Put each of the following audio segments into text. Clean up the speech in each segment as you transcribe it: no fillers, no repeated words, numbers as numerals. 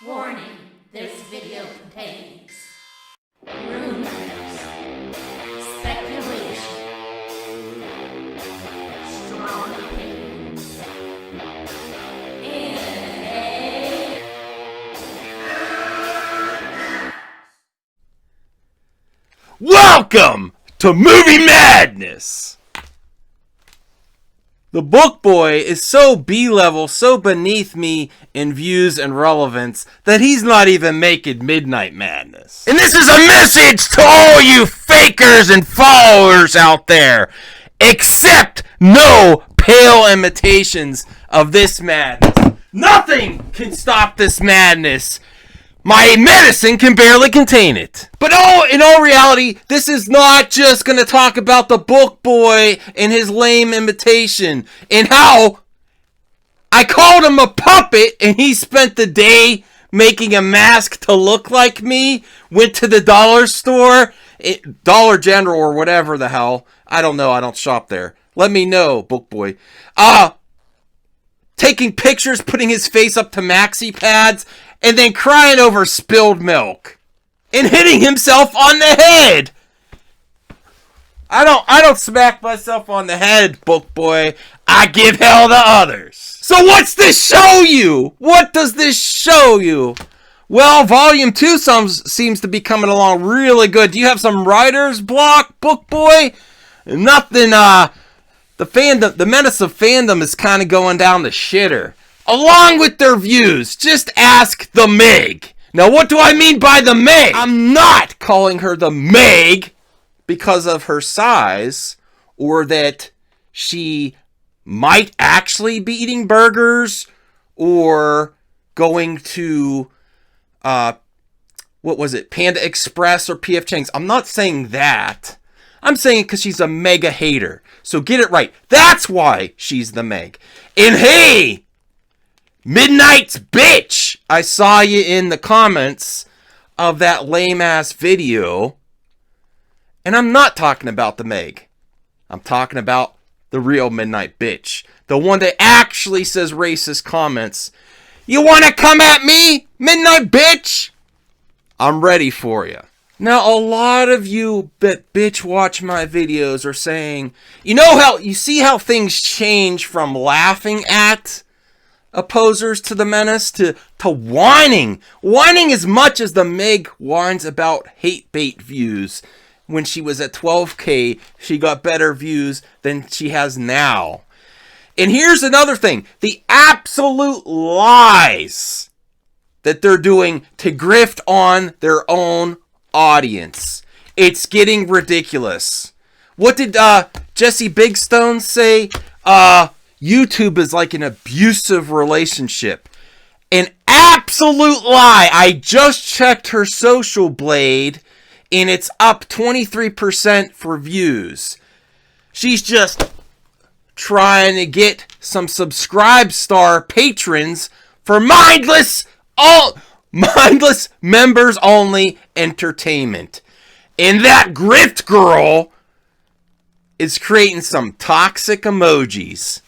Warning, this video contains rumors, speculation, strong opinions, and Welcome to Movie Madness! The Book Boy is so B-level, so beneath me in views and relevance, that he's not even making Midnight Madness. And this is a message to all you fakers and followers out there. Accept no pale imitations of this madness. Nothing can stop this madness. My medicine can barely contain it. But in all reality, this is not just going to talk about the Book Boy and his lame imitation and how I called him a puppet and he spent the day making a mask to look like me, went to the dollar store, Dollar General or whatever the hell. I don't know. I don't shop there. Let me know, Book Boy. Taking pictures, putting his face up to maxi pads, and then crying over spilled milk. And hitting himself on the head. I don't smack myself on the head, Book Boy. I give hell to others. So what's this show you? What does this show you? Well, Volume 2 seems to be coming along really good. Do you have some writer's block, Book Boy? Nothing, the Menace of Fandom is kind of going down the shitter. Along with their views, just ask the Meg. Now, what do I mean by the Meg? I'm not calling her the Meg because of her size or that she might actually be eating burgers or going to, Panda Express or P.F. Chang's. I'm not saying that. I'm saying because she's a mega hater. So get it right. That's why she's the Meg. And hey, Midnight's bitch! I saw you in the comments of that lame-ass video. And I'm not talking about the Meg. I'm talking about the real Midnight bitch. The one that actually says racist comments. You wanna come at me, Midnight bitch? I'm ready for you. Now, a lot of you that bitch watch my videos are saying, you see how things change from laughing at opposers to the Menace to whining as much as the Meg whines about hate bait views. When she was at 12K, she got better views than she has now. And here's another thing, the absolute lies that they're doing to grift on their own audience. It's getting ridiculous. What did Jesse Bigstone say? YouTube is like an abusive relationship. An absolute lie. I just checked her social blade and it's up 23% for views. She's just trying to get some subscribe star patrons for mindless members only entertainment. And that grift girl is creating some toxic emojis.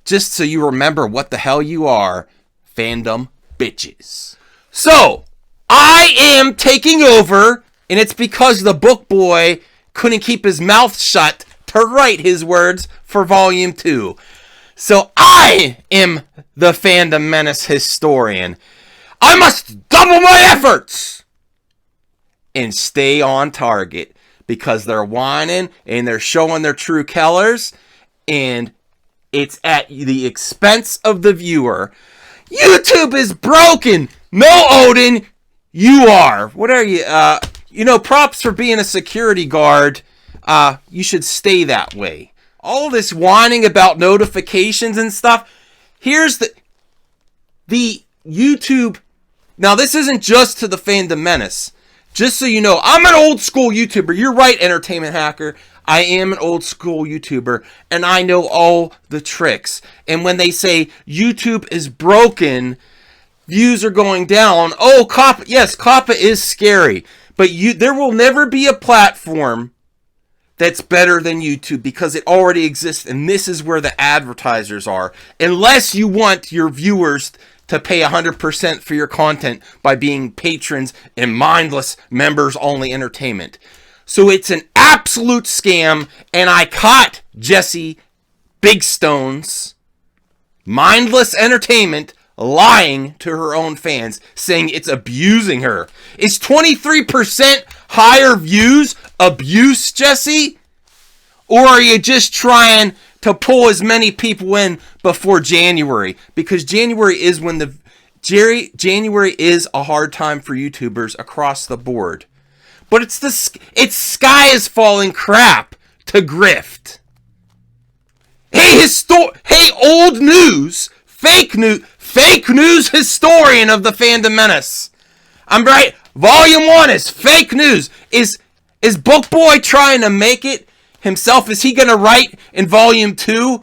Just so you remember what the hell you are, fandom bitches. So, I am taking over, and it's because the Book Boy couldn't keep his mouth shut to write his words for Volume 2. So, I am the Fandom Menace historian. I must double my efforts and stay on target because they're whining and they're showing their true colors, and it's at the expense of the viewer. YouTube is broken. No, Odin, you are. What are you? Props for being a security guard. You should stay that way. All this whining about notifications and stuff. Here's the YouTube. Now, this isn't just to the Fandom Menace. Just so you know, I'm an old school YouTuber. You're right, Entertainment Hacker. I am an old school YouTuber, and I know all the tricks. And when they say YouTube is broken, views are going down. Oh, COPPA. Yes, COPPA is scary. But there will never be a platform that's better than YouTube because it already exists. And this is where the advertisers are. Unless you want your viewers to pay 100% for your content by being patrons and mindless members-only entertainment. So it's an absolute scam, and I caught Jesse Big Stone's mindless entertainment lying to her own fans, saying it's abusing her. Is 23% higher views abuse, Jesse? Or are you just trying to pull as many people in before January? Because January is when January is a hard time for YouTubers across the board. But it's sky is falling crap to grift. Hey, old news, fake news historian of the Fandom Menace. I'm right. Volume 1 is fake news. Is Book Boy trying to make it himself? Is he going to write in Volume 2?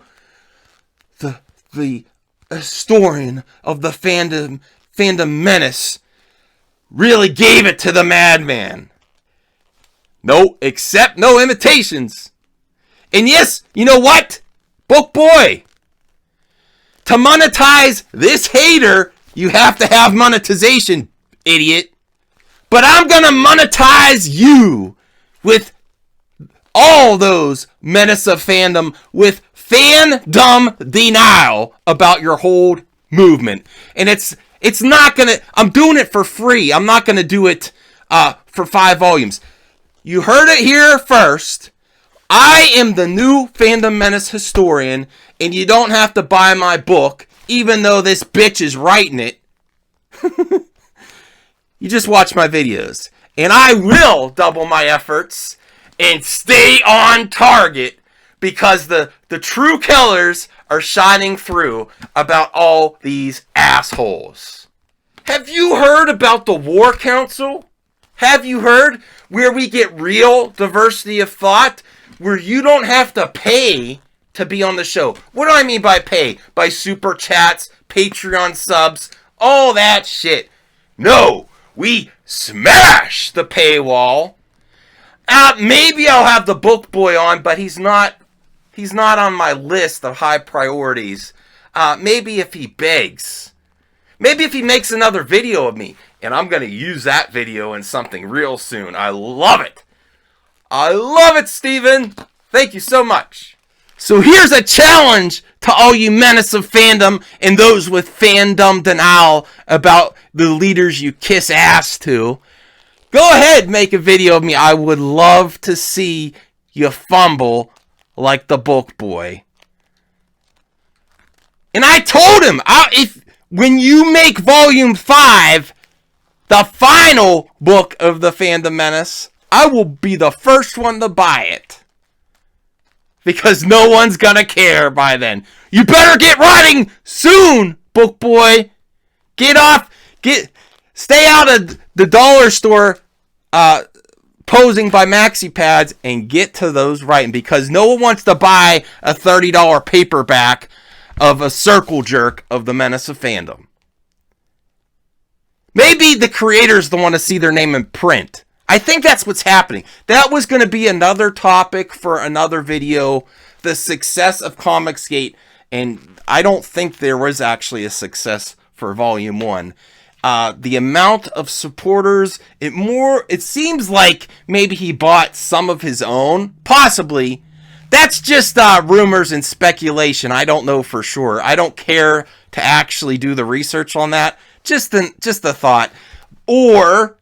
The historian of the Fandom Menace really gave it to the madman. No, except no imitations. And yes, you know what? Book Boy, to monetize this hater, you have to have monetization, idiot. But I'm going to monetize you with all those Menace of Fandom, with fandom denial about your whole movement. And it's not going to, I'm doing it for free. I'm not going to do it for 5 volumes. You heard it here first. I am the new Fandom Menace historian, and you don't have to buy my book, even though this bitch is writing it. You just watch my videos, and I will double my efforts and stay on target, because the true killers are shining through about all these assholes. Have you heard about the War Council? Have you heard where we get real diversity of thought? Where you don't have to pay to be on the show. What do I mean by pay? By super chats, Patreon subs, all that shit. No, we smash the paywall. Maybe I'll have the Book Boy on, but he's not on my list of high priorities. Maybe if he begs. Maybe if he makes another video of me. And I'm going to use that video in something real soon. I love it. I love it, Steven. Thank you so much. So here's a challenge to all you Menace of Fandom and those with fandom denial about the leaders you kiss ass to. Go ahead, make a video of me. I would love to see you fumble like the Book Boy. And I told him, when you make Volume 5, the final book of the Fandom Menace, I will be the first one to buy it. Because no one's gonna care by then. You better get writing soon, Book Boy. Stay out of the dollar store posing by maxi pads and get to those writing. Because no one wants to buy a $30 paperback of a circle jerk of the Menace of Fandom. Maybe the creators don't want to see their name in print. I think that's what's happening. That was going to be another topic for another video. The success of Comicsgate. And I don't think there was actually a success for Volume 1. The amount of supporters, it seems like maybe he bought some of his own. Possibly. That's just rumors and speculation. I don't know for sure. I don't care to actually do the research on that. Just a thought. Or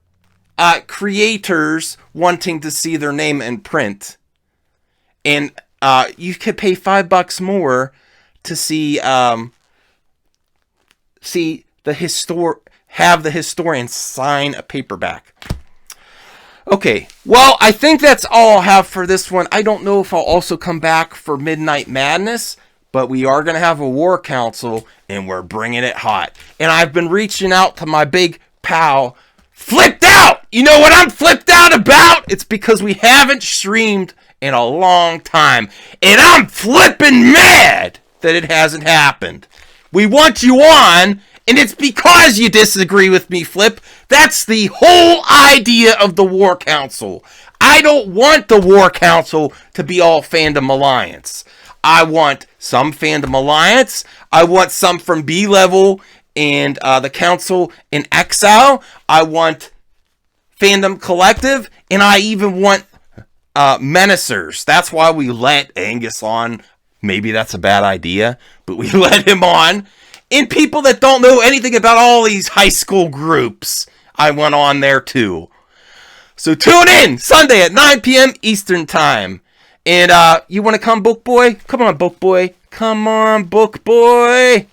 creators wanting to see their name in print, and you could pay $5 more to see have the historian sign a paperback. Okay, well, I think that's all I'll have for this one. I don't know if I'll also come back for Midnight Madness, but we are going to have a War Council, and we're bringing it hot. And I've been reaching out to my big pal, Flipped Out! You know what I'm flipped out about? It's because we haven't streamed in a long time. And I'm flipping mad that it hasn't happened. We want you on, and it's because you disagree with me, Flip. That's the whole idea of the War Council. I don't want the War Council to be all Fandom Alliance. I want some Fandom Alliance. I want some from B-Level and the Council in Exile. I want Fandom Collective, and I even want Menacers. That's why we let Angus on. Maybe that's a bad idea, but we let him on. And people that don't know anything about all these high school groups, I went on there too. So tune in Sunday at 9 p.m. Eastern Time. And you want to come, Book Boy? Come on, Book Boy. Come on, Book Boy.